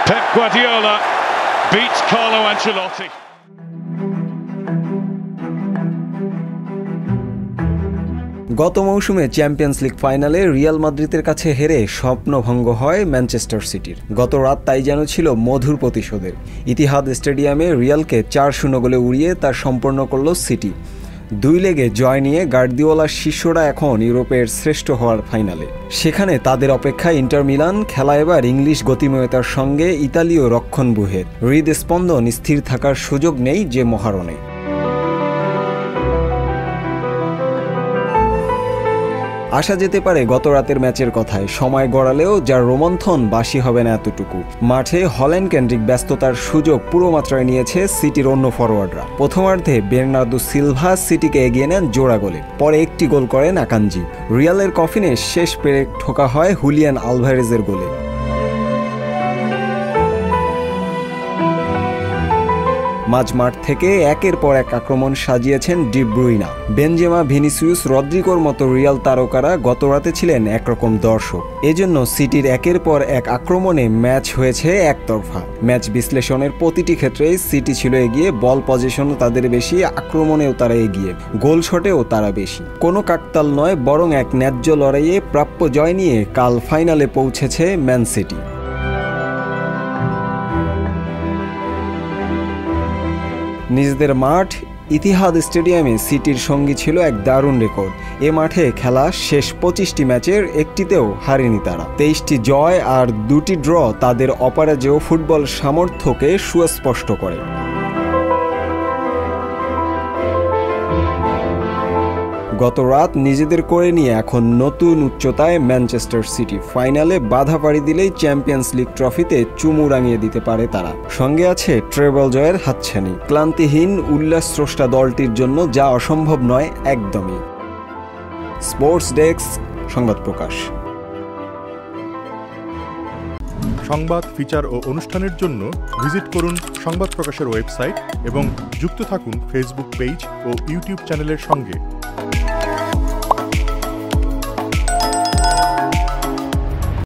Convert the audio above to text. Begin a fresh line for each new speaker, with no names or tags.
Pep Guardiola beats Carlo Ancelotti.
গত মৌসুমে champions league ফাইনালে রিয়াল মাদ্রিদের কাছে হেরে স্বপ্নভঙ্গ হয় ম্যানচেস্টার সিটির। গত রাত তাই যেন ছিল মধুর প্রতিশোধের। ইতিহাদ স্টেডিয়ামে রিয়ালকে 4-0 গোলে উড়িয়ে তা সম্পন্ন করল সিটি। 2 লেগে জয় নিয়ে গার্দিওলার শিষ্যরা এখন ইউরোপের শ্রেষ্ঠ হওয়ার ফাইনালে। সেখানে তাদের অপেক্ষায় ইন্টার মিলান। খেলা এবার ইংলিশ গতিময়তার সঙ্গে ইতালীয় রক্ষণব্যূহের। হৃদস্পন্দন স্থির থাকার সুযোগ নেই যে মহারণে। আশা যেতে পারে গত রাতের ম্যাচের কথায়, সময় গড়ালেও যার রোমন্থন বাসি হবে না এতটুকু। মাঠে হল্যান্ড কেন্দ্রিক ব্যস্ততার সুযোগ পুরো মাত্রায় নিয়েছে সিটির অন্য ফরোয়ার্ডরা। প্রথমার্ধে বের্নার্দো সিলভা সিটিকে এগিয়ে নেন জোড়া গোলে, পরে একটি গোল করেন আকানজি। রিয়ালের কফিনে শেষ পেরেক ঠোকা হয় হুলিয়ান আলভারেজের গোলে। মাঝমাঠ থেকে একের পর এক আক্রমণ সাজিয়েছেন ডি ব্রুইনা, বেনজেমা, ভিনিসিয়াস, রদ্রিগোর মতো রিয়াল তারকারা গতরাতে ছিলেন একরকম দর্শক। এজন্য সিটির একের পর এক আক্রমণে ম্যাচ হয়েছে একতরফা। ম্যাচ বিশ্লেষণের প্রতিটি ক্ষেত্রেই সিটি ছিল এগিয়ে। বল পজিশনও তাদের বেশি, আক্রমণেও তারা এগিয়ে, গোল শটেও তারা বেশি। কোনো কাকতাল নয়, বরং এক ন্যায্য লড়াইয়ে প্রাপ্য জয় নিয়ে কাল ফাইনালে পৌঁছেছে ম্যান সিটি। নিজেদের মাঠ ইতিহাদ স্টেডিয়ামে সিটির সঙ্গী ছিল এক দারুণ রেকর্ড। এ মাঠে খেলা শেষ 25টি ম্যাচের একটিতেও হারেনি তারা। 23টি জয় আর 2টি ড্র তাদের অপরাজেয় ফুটবল সামর্থ্যকে সুস্পষ্ট করে। গত রাত নিজেদের করে নিয়ে এখন নতুন উচ্চতায় ম্যানচেস্টার সিটি। ফাইনালে বাধা পাড়ি দিলেই চ্যাম্পিয়ন্স লিগ ট্রফিতে চুমু রাঙিয়ে দিতে পারে তারা। সঙ্গে আছে ট্রেবল জয়ের হাতছানি। ক্লান্তিহীন উল্লাসস্রষ্টা দলটির জন্য যা অসম্ভব নয় একদমই। স্পোর্টস ডেস্ক, সংবাদ প্রকাশ।
সংবাদ, ফিচার ও অনুষ্ঠানের জন্য ভিজিট করুন সংবাদ প্রকাশের ওয়েবসাইট এবং যুক্ত থাকুন ফেসবুক পেজ ও ইউটিউব চ্যানেলের সঙ্গে।